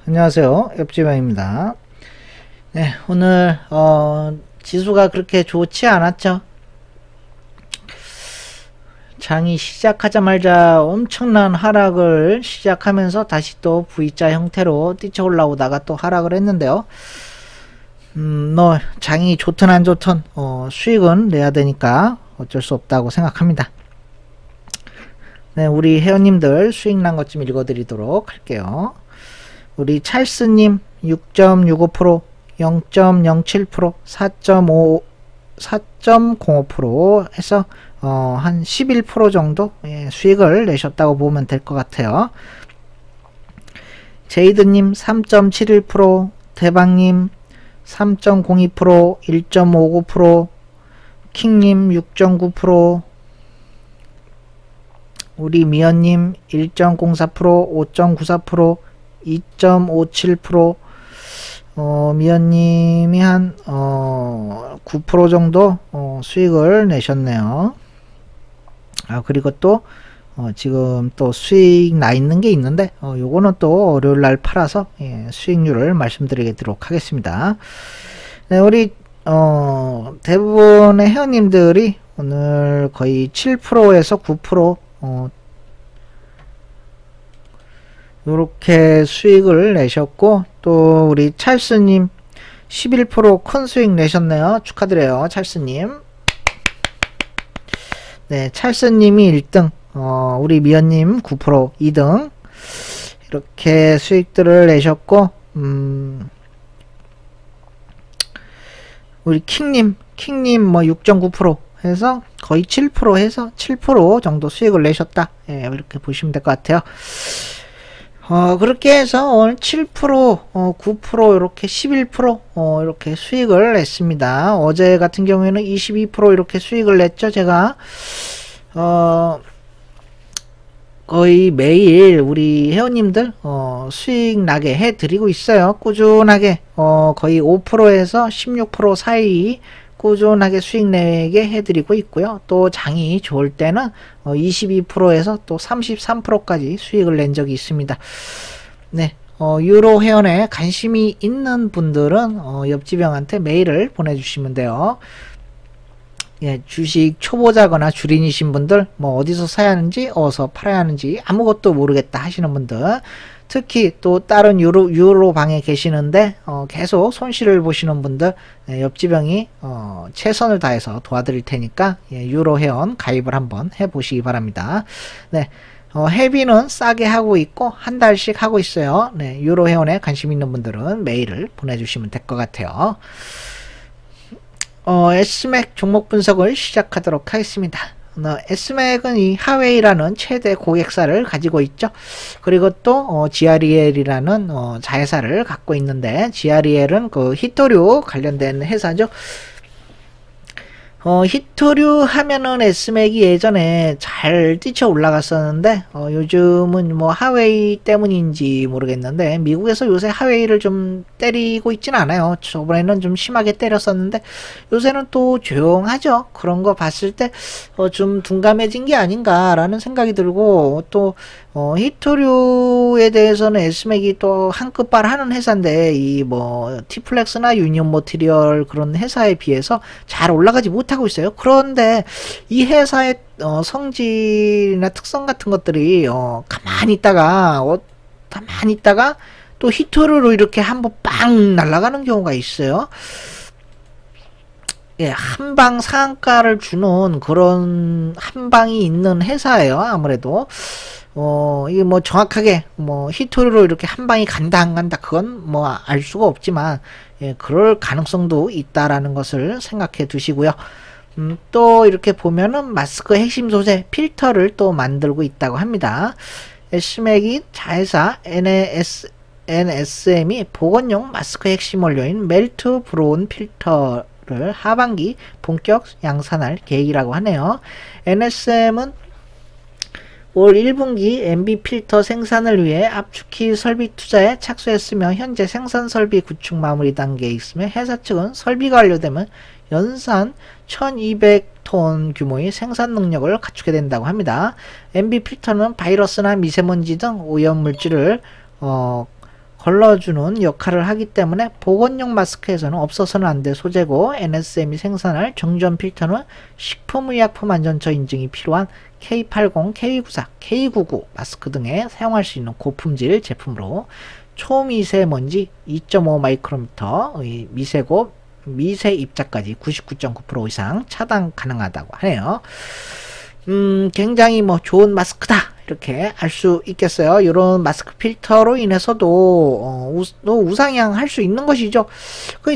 안녕하세요. 옆집안입니다. 네, 오늘 지수가 그렇게 좋지 않았죠. 장이 시작하자마자 엄청난 하락을 시작하면서 다시 또 V자 형태로 뛰쳐 올라오다가 또 하락을 했는데요. 뭐 장이 좋든 안 좋든 수익은 내야 되니까 어쩔 수 없다고 생각합니다. 네, 우리 회원님들 수익 난 것 좀 읽어드리도록 할게요. 우리 찰스님 6.65%, 0.07%, 4.5, 4.05% 해서 한 11% 정도 수익을 내셨다고 보면 될 것 같아요. 제이드님 3.71%, 대박님 3.02%, 1.59%, 킹님 6.9%, 우리 미연님 1.04%, 5.94%, 2.57%, 미연님이 한 9% 정도 수익을 내셨네요. 그리고 또 지금 또 수익 나 있는 게 있는데 요거는 또 월요일날 팔아서 수익률을 말씀드리도록 하겠습니다. 네, 우리 대부분의 회원님들이 오늘 거의 7%에서 9% 요렇게 수익을 내셨고, 또 우리 찰스님 11% 큰 수익 내셨네요. 축하드려요, 찰스님. 네, 찰스님이 1등, 우리 미연님 9% 2등 이렇게 수익들을 내셨고, 우리 킹님 뭐 6.9% 해서 거의 7% 해서 7% 정도 수익을 내셨다. 이렇게 보시면 될 것 같아요. 그렇게 해서 오늘 7%, 9%, 이렇게 11%, 이렇게 수익을 냈습니다. 어제 같은 경우에는 22% 이렇게 수익을 냈죠, 제가. 거의 매일 우리 회원님들, 수익 나게 해드리고 있어요. 꾸준하게, 거의 5%에서 16% 사이 꾸준하게 수익 내게 해드리고 있고요. 또 장이 좋을 때는 22%에서 또 33%까지 수익을 낸 적이 있습니다. 네, 유로 회원에 관심이 있는 분들은 옆집 형한테 메일을 보내주시면 돼요. 예, 주식 초보자거나 주린이신 분들, 뭐 어디서 사야 하는지, 어디서 팔아야 하는지 아무것도 모르겠다 하시는 분들, 특히 또 다른 유로 방에 계시는데 계속 손실을 보시는 분들, 옆집 형이 최선을 다해서 도와드릴 테니까 유로 회원 가입을 한번 해보시기 바랍니다. 네, 회비는 싸게 하고 있고 한 달씩 하고 있어요. 네, 유로 회원에 관심 있는 분들은 메일을 보내주시면 될 것 같아요. S맥 종목 분석을 시작하도록 하겠습니다. S맥은 이 하웨이라는 최대 고객사를 가지고 있죠. 그리고 또 GREL이라는 자회사를 갖고 있는데, GREL은 그 히토류 관련된 회사죠. 히토류 하면은 S맥이 예전에 잘 뛰쳐 올라갔었는데 요즘은 뭐 하웨이 때문인지 모르겠는데 미국에서 요새 하웨이를 좀 때리고 있진 않아요. 저번에는 좀 심하게 때렸었는데 요새는 또 조용하죠. 그런 거 봤을 때 좀 둔감해진 게 아닌가라는 생각이 들고, 또 히토류에 대해서는 S맥이 또 한끗발 하는 회사인데 이 뭐 티플렉스나 유니온 머티리얼 그런 회사에 비해서 잘 올라가지 못하고 있어요. 그런데 이 회사의 성질이나 특성 같은 것들이 가만히 있다가 또 히토류로 이렇게 한번 빵 날아가는 경우가 있어요. 예, 한방 상한가를 주는 그런 한방이 있는 회사예요. 아무래도 이게 뭐 정확하게 뭐 히토리로 이렇게 한방이 간다 안 간다 그건 뭐 알 수가 없지만, 그럴 가능성도 있다라는 것을 생각해 두시고요. 또 이렇게 보면은 마스크 핵심 소재 필터를 또 만들고 있다고 합니다. S맥이 자회사 NSM이 보건용 마스크 핵심 원료인 멜트 브로운 필터를 하반기 본격 양산할 계획이라고 하네요. NSM은 올 1분기 MB 필터 생산을 위해 압축키 설비 투자에 착수했으며 현재 생산 설비 구축 마무리 단계에 있으며 회사 측은 설비가 완료되면 연산 1200톤 규모의 생산 능력을 갖추게 된다고 합니다. MB 필터는 바이러스나 미세먼지 등 오염 물질을 걸러주는 역할을 하기 때문에 보건용 마스크에서는 없어서는 안 될 소재고, NSM이 생산할 정전 필터는 식품의약품안전처 인증이 필요한 K80, K94, K99 마스크 등에 사용할 수 있는 고품질 제품으로 초미세먼지 2.5 마이크로미터 미세고 미세 입자까지 99.9% 이상 차단 가능하다고 하네요. 굉장히 뭐 좋은 마스크다 이렇게 알 수 있겠어요. 이런 마스크 필터로 인해서도 우상향 할 수 있는 것이죠.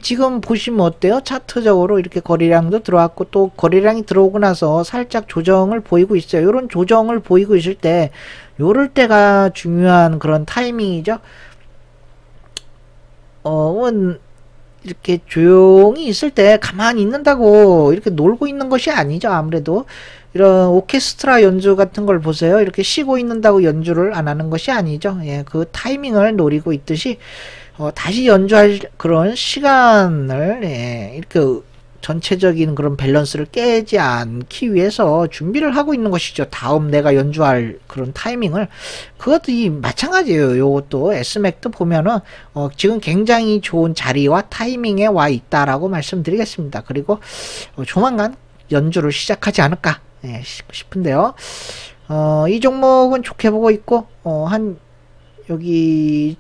지금 보시면 어때요? 차트적으로 이렇게 거래량도 들어왔고, 또 거래량이 들어오고 나서 살짝 조정을 보이고 있어요. 이런 조정을 보이고 있을 때, 요럴 때가 중요한 그런 타이밍이죠. 이렇게 조용히 있을 때 가만히 있는다고 이렇게 놀고 있는 것이 아니죠. 아무래도 이런 오케스트라 연주 같은 걸 보세요. 이렇게 쉬고 있는다고 연주를 안 하는 것이 아니죠. 예, 그 타이밍을 노리고 있듯이 다시 연주할 그런 시간을, 예, 이렇게 전체적인 그런 밸런스를 깨지 않기 위해서 준비를 하고 있는 것이죠. 다음 내가 연주할 그런 타이밍을. 그것도 마찬가지예요. 요것도 S맥도 보면은 지금 굉장히 좋은 자리와 타이밍에 와 있다라고 말씀드리겠습니다. 그리고 조만간 연주를 시작하지 않을까, 예, 싶은데요. 이 종목은 좋게 보고 있고, 여기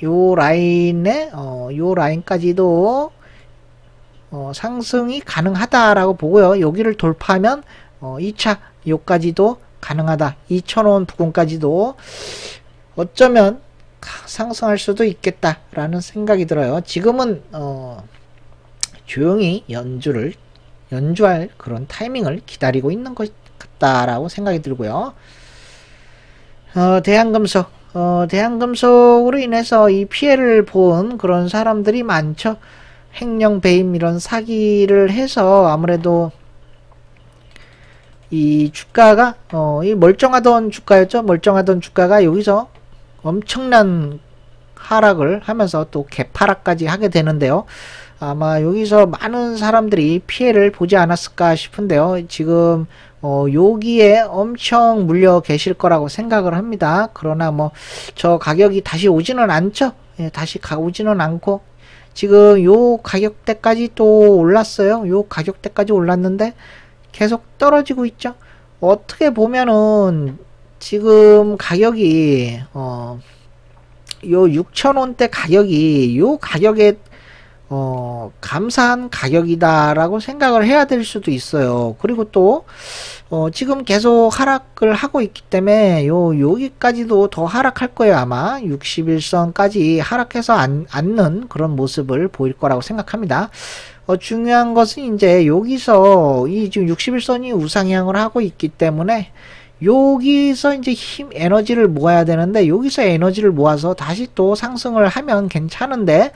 요 라인에 요 라인까지도 상승이 가능하다라고 보고요. 여기를 돌파하면 2차 요까지도 가능하다. 2,000원 부근까지도 어쩌면 상승할 수도 있겠다라는 생각이 들어요. 지금은 조용히 연주할 그런 타이밍을 기다리고 있는 것 같다라고 생각이 들고요. 대한금속으로 인해서 이 피해를 본 그런 사람들이 많죠. 횡령 배임 이런 사기를 해서 아무래도 이 주가가 이 멀쩡하던 주가였죠. 멀쩡하던 주가가 여기서 엄청난 하락을 하면서 또 개파락까지 하게 되는데요. 아마 여기서 많은 사람들이 피해를 보지 않았을까 싶은데요. 지금 여기에 엄청 물려 계실 거라고 생각을 합니다. 그러나 뭐 저 가격이 다시 오지는 않죠. 예, 다시 오지는 않고 지금 요 가격대까지 또 올랐어요. 요 가격대까지 올랐는데 계속 떨어지고 있죠. 어떻게 보면은 지금 가격이 요 6,000원대 가격이 요 가격에 감사한 가격이다라고 생각을 해야 될 수도 있어요. 그리고 또 지금 계속 하락을 하고 있기 때문에 여기까지도 더 하락할 거예요. 아마 61선까지 하락해서 앉는 그런 모습을 보일 거라고 생각합니다. 중요한 것은 이제 여기서 이 지금 61선이 우상향을 하고 있기 때문에 여기서 이제 에너지를 모아야 되는데, 여기서 에너지를 모아서 다시 또 상승을 하면 괜찮은데,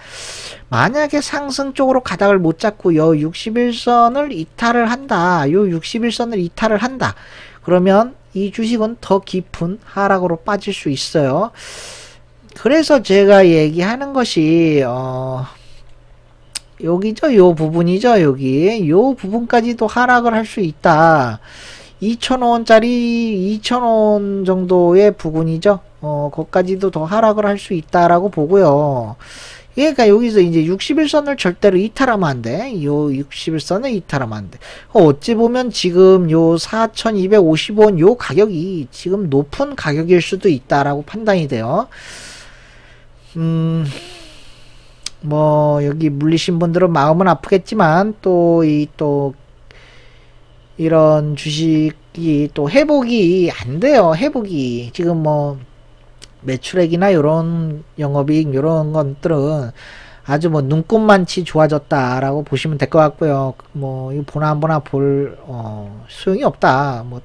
만약에 상승 쪽으로 가닥을 못 잡고 요 61선을 이탈을 한다. 요 61선을 이탈을 한다. 그러면 이 주식은 더 깊은 하락으로 빠질 수 있어요. 그래서 제가 얘기하는 것이 여기죠. 요 부분이죠. 여기 요 부분까지도 하락을 할 수 있다. 2,000원짜리 2,000원 정도의 부분이죠. 거기까지도 더 하락을 할 수 있다라고 보고요. 그러니까 여기서 이제 61선을 절대로 이탈하면 안 돼. 요 61선을 이탈하면 안 돼. 어찌 보면 지금 요 4,250원 요 가격이 지금 높은 가격일 수도 있다라고 판단이 돼요. 뭐 여기 물리신 분들은 마음은 아프겠지만 또 이런 주식이 또 회복이 안 돼요. 회복이 지금 뭐 매출액이나 요런 영업이익 요런 것들은 아주 뭐 눈꽃만치 좋아졌다라고 보시면 될 것 같고요. 뭐 이거 보나 볼 소용이 없다. 뭐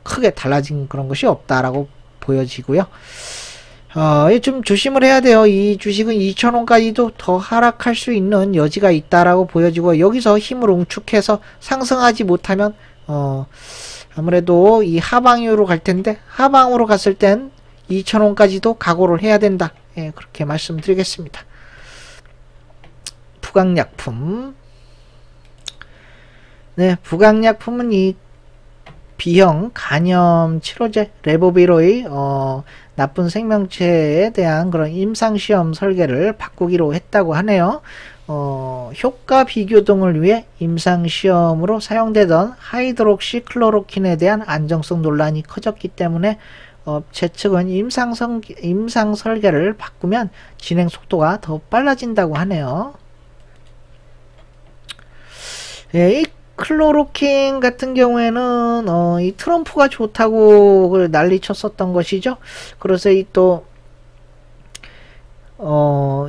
크게 달라진 그런 것이 없다라고 보여지고요. 좀 조심을 해야 돼요. 이 주식은 2,000원까지도 더 하락할 수 있는 여지가 있다라고 보여지고, 여기서 힘을 응축해서 상승하지 못하면 아무래도 이 하방으로 갈 텐데, 하방으로 갔을 땐 2,000원까지도 각오를 해야 된다. 예, 그렇게 말씀드리겠습니다. 부강약품. 네, 부강약품은 B형 간염 치료제 레보비로의 나쁜 생명체에 대한 그런 임상시험 설계를 바꾸기로 했다고 하네요. 효과 비교 등을 위해 임상시험으로 사용되던 하이드록시 클로로킨에 대한 안정성 논란이 커졌기 때문에 업체 측은 임상 설계를 바꾸면 진행 속도가 더 빨라진다고 하네요. 이 클로로킨 같은 경우에는 이 트럼프가 좋다고 난리 쳤었던 것이죠. 그래서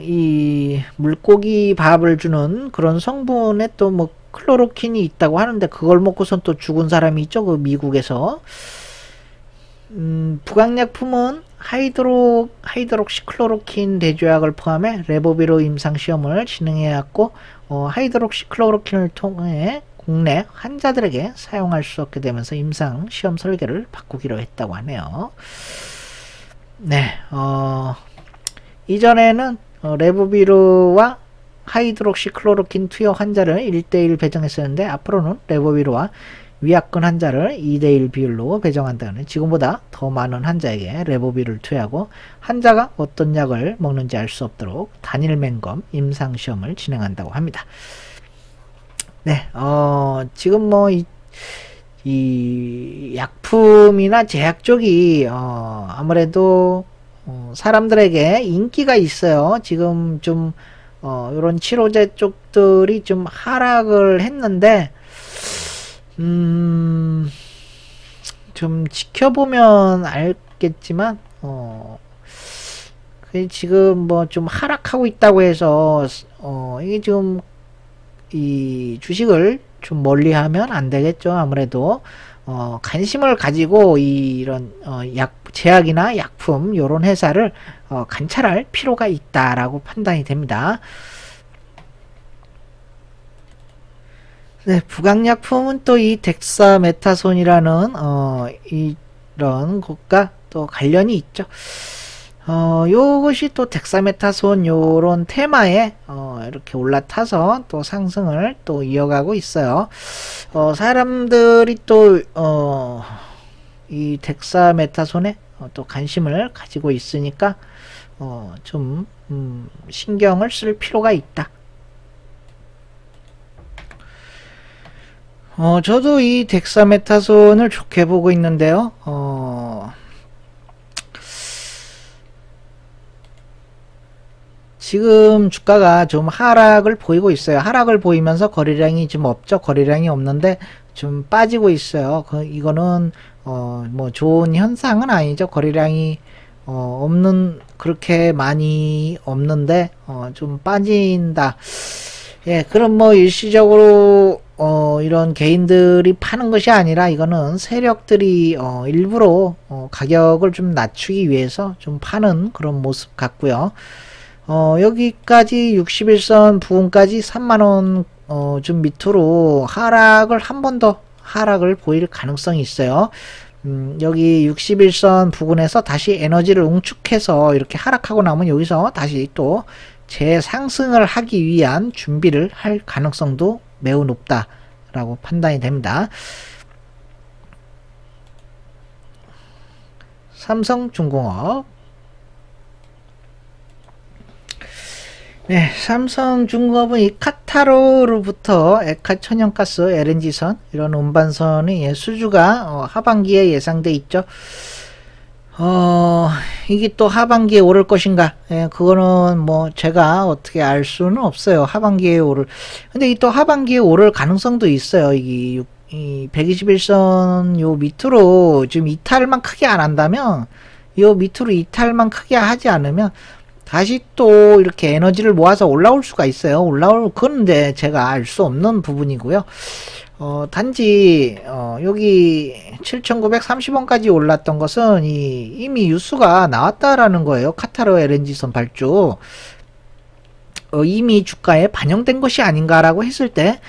이 물고기 밥을 주는 그런 성분에 또 뭐 클로로킨이 있다고 하는데 그걸 먹고선 또 죽은 사람이 있죠. 그 미국에서. 부강약품은 하이드록시클로로킨 대조약을 포함해 레보비로 임상시험을 진행해왔고 하이드록시클로로킨을 통해 국내 환자들에게 사용할 수 없게 되면서 임상시험 설계를 바꾸기로 했다고 하네요. 네, 이전에는 레보비로와 하이드록시클로로킨 투여 환자를 1대1 배정했었는데 앞으로는 레보비로와 위약근 환자를 2대1 비율로 배정한다는 지금보다 더 많은 환자에게 레보비를 투여하고 환자가 어떤 약을 먹는지 알 수 없도록 단일 맹검 임상시험을 진행한다고 합니다. 네, 지금 뭐 이 약품이나 제약 쪽이 아무래도 사람들에게 인기가 있어요. 지금 좀 이런 치료제 쪽들이 좀 하락을 했는데 좀 지켜보면 알겠지만 지금 뭐 좀 하락하고 있다고 해서 이게 지금 이 주식을 좀 멀리하면 안 되겠죠. 아무래도 관심을 가지고 이런 제약이나 약품 요런 회사를 관찰할 필요가 있다라고 판단이 됩니다. 네, 부강약품은 또 이 덱사메타손이라는 이런 것과 또 관련이 있죠. 요것이 또 덱사메타손 요런 테마에 이렇게 올라타서 또 상승을 또 이어가고 있어요. 사람들이 또 이 덱사메타손에 또 관심을 가지고 있으니까 좀 신경을 쓸 필요가 있다. 저도 이 덱사메타손을 좋게 보고 있는데요. 지금 주가가 좀 하락을 보이고 있어요. 하락을 보이면서 거래량이 좀 없죠. 거래량이 없는데 좀 빠지고 있어요. 이거는 뭐 좋은 현상은 아니죠. 거래량이 그렇게 많이 없는데 좀 빠진다. 예, 그럼 뭐 일시적으로 이런 개인들이 파는 것이 아니라 이거는 세력들이 일부러 가격을 좀 낮추기 위해서 좀 파는 그런 모습 같고요. 여기까지 61선 부근까지 3만원 좀 밑으로 하락을 한 번 더 하락을 보일 가능성이 있어요. 여기 61선 부근에서 다시 에너지를 응축해서 이렇게 하락하고 나면 여기서 다시 또 재상승을 하기 위한 준비를 할 가능성도 매우 높다라고 판단이 됩니다. 삼성중공업. 네, 삼성중공업은 이 카타르로부터 에카 천연가스 LNG선 이런 운반선의 수주가 하반기에 예상돼 있죠. 이게 또 하반기에 오를 것인가? 예, 그거는 뭐 제가 어떻게 알 수는 없어요. 하반기에 오를. 근데 이 또 하반기에 오를 가능성도 있어요. 이 121선 요 밑으로 지금 이탈만 크게 안 한다면, 요 밑으로 이탈만 크게 하지 않으면 다시 또 이렇게 에너지를 모아서 올라올 수가 있어요. 그건 이제 제가 알 수 없는 부분이고요. 단지 여기 7,930원까지 올랐던 것은 이미 뉴스가 나왔다라는 거예요. 카타르 LNG선 발주 이미 주가에 반영된 것이 아닌가라고 했을 때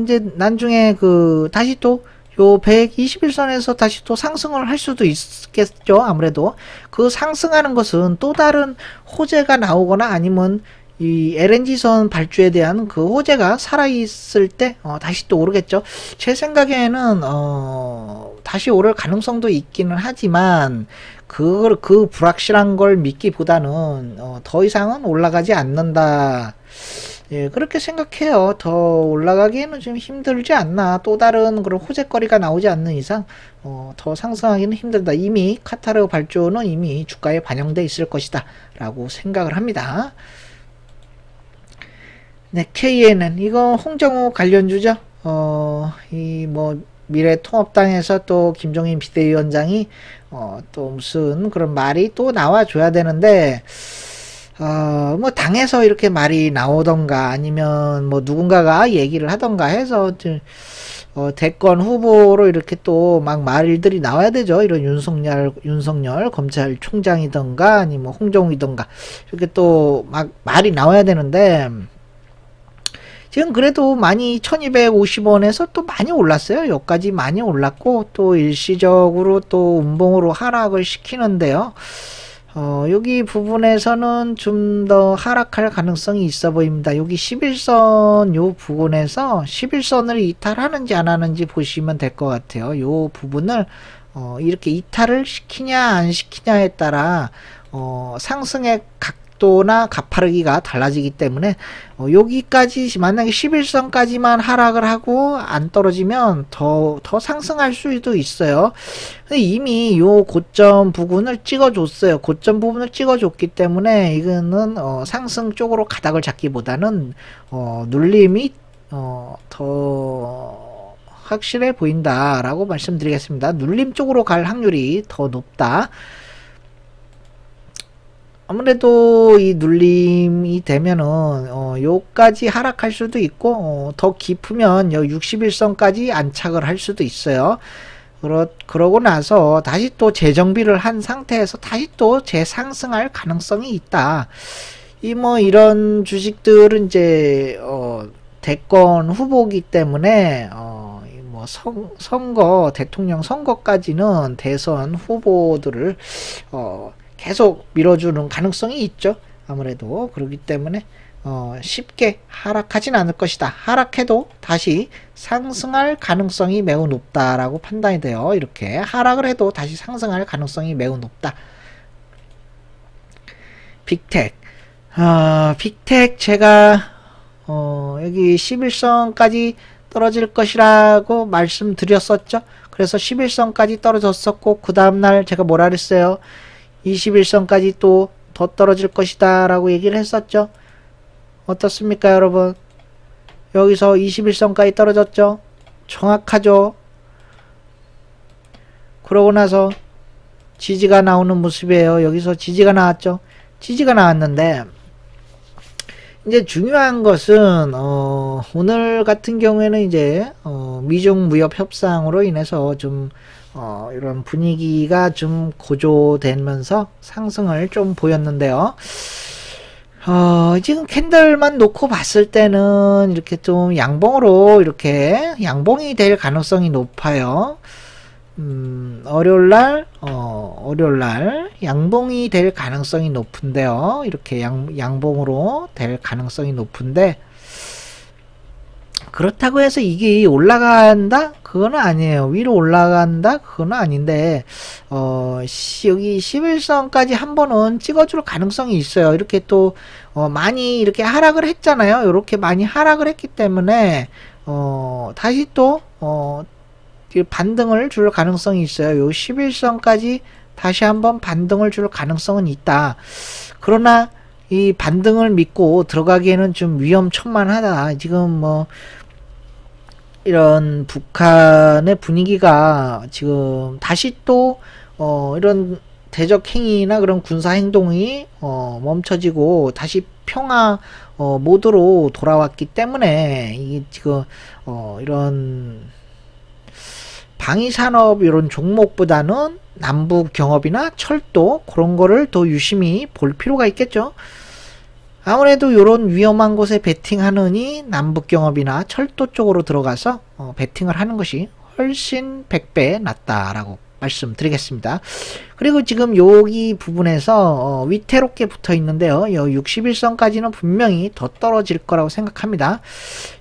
이제 나중에 다시 또 요 121선에서 다시 또 상승을 할 수도 있겠죠. 아무래도 그 상승하는 것은 또 다른 호재가 나오거나 아니면 이 LNG선 발주에 대한 그 호재가 살아있을 때 다시 또 오르겠죠. 제 생각에는 다시 오를 가능성도 있기는 하지만 그 불확실한 걸 믿기보다는 더 이상은 올라가지 않는다. 예, 그렇게 생각해요. 더 올라가기에는 좀 힘들지 않나. 또 다른 그런 호재거리가 나오지 않는 이상 더 상승하기는 힘들다. 이미 카타르 발주는 이미 주가에 반영돼 있을 것이다 라고 생각을 합니다. 네, KNN 이거 홍정호 관련주죠. 이 뭐 미래통합당에서 또 김종인 비대위원장이 또 무슨 그런 말이 또 나와줘야 되는데 뭐 당에서 이렇게 말이 나오던가 아니면 뭐 누군가가 얘기를 하던가 해서 대권 후보로 이렇게 또 막 말들이 나와야 되죠. 이런 윤석열 검찰총장이던가 아니면 홍정우이던가 이렇게 또 막 말이 나와야 되는데 지금 그래도 많이 1250원에서 또 많이 올랐어요. 여기까지 많이 올랐고 또 일시적으로 또 운봉으로 하락을 시키는데요. 여기 부분에서는 좀 더 하락할 가능성이 있어 보입니다. 여기 11선 요 부분에서 11선을 이탈하는지 안 하는지 보시면 될 것 같아요. 요 부분을 이렇게 이탈을 시키냐 안 시키냐에 따라 상승의 각도나 가파르기가 달라지기 때문에 여기까지 만약에 11선까지만 하락을 하고 안 떨어지면 더 상승할 수도 있어요. 근데 이미 요 고점 부분을 찍어줬어요. 고점 부분을 찍어줬기 때문에 이거는 상승 쪽으로 가닥을 잡기보다는 눌림이 더 확실해 보인다라고 말씀드리겠습니다. 눌림 쪽으로 갈 확률이 더 높다. 아무래도 이 눌림이 되면은 요까지 하락할 수도 있고 더 깊으면 요 61선까지 안착을 할 수도 있어요. 그러고 나서 다시 또 재정비를 한 상태에서 다시 또 재상승할 가능성이 있다. 이런 주식들은 이제 대권 후보기 때문에 뭐 선거 대통령 선거까지는 대선 후보들을 계속 밀어주는 가능성이 있죠. 아무래도 그렇기 때문에 쉽게 하락하진 않을 것이다. 하락해도 다시 상승할 가능성이 매우 높다라고 판단이 돼요. 이렇게 하락을 해도 다시 상승할 가능성이 매우 높다. 빅텍 빅텍 제가 여기 11선까지 떨어질 것이라고 말씀드렸었죠. 그래서 11선까지 떨어졌었고 그 다음날 제가 뭐라 그랬어요. 21선까지 또 더 떨어질 것이다 라고 얘기를 했었죠. 어떻습니까 여러분? 여기서 21선까지 떨어졌죠. 정확하죠. 그러고 나서 지지가 나오는 모습이에요. 여기서 지지가 나왔죠. 지지가 나왔는데 이제 중요한 것은 오늘 같은 경우에는 이제 미중 무역 협상으로 인해서 좀 이런 분위기가 좀 고조되면서 상승을 좀 보였는데요. 지금 캔들만 놓고 봤을 때는 이렇게 좀 양봉으로 이렇게 양봉이 될 가능성이 높아요. 월요일날 양봉이 될 가능성이 높은데요. 이렇게 양봉으로 될 가능성이 높은데 그렇다고 해서 이게 올라간다? 그거는 아니에요. 위로 올라간다? 그거는 아닌데 여기 11선까지 한 번은 찍어줄 가능성이 있어요. 이렇게 또 많이 이렇게 하락을 했잖아요. 이렇게 많이 하락을 했기 때문에 다시 또 반등을 줄 가능성이 있어요. 요 11선까지 다시 한번 반등을 줄 가능성은 있다. 그러나 이 반등을 믿고 들어가기에는 좀 위험천만하다. 지금 뭐 이런 북한의 분위기가 지금 다시 또 이런 대적 행위나 그런 군사 행동이 멈춰지고 다시 평화 모드로 돌아왔기 때문에 이게 지금 이런 방위산업 이런 종목보다는 남북 경업이나 철도 그런 거를 더 유심히 볼 필요가 있겠죠. 아무래도 이런 위험한 곳에 베팅하느니 남북 경업이나 철도 쪽으로 들어가서 베팅을 하는 것이 훨씬 100배 낫다라고 말씀드리겠습니다. 그리고 지금 여기 부분에서 위태롭게 붙어 있는데요. 61선까지는 분명히 더 떨어질 거라고 생각합니다.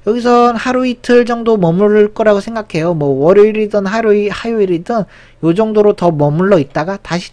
여기선 하루 이틀 정도 머무를 거라고 생각해요. 뭐 월요일이든 화요일이든 요 정도로 더 머물러 있다가 다시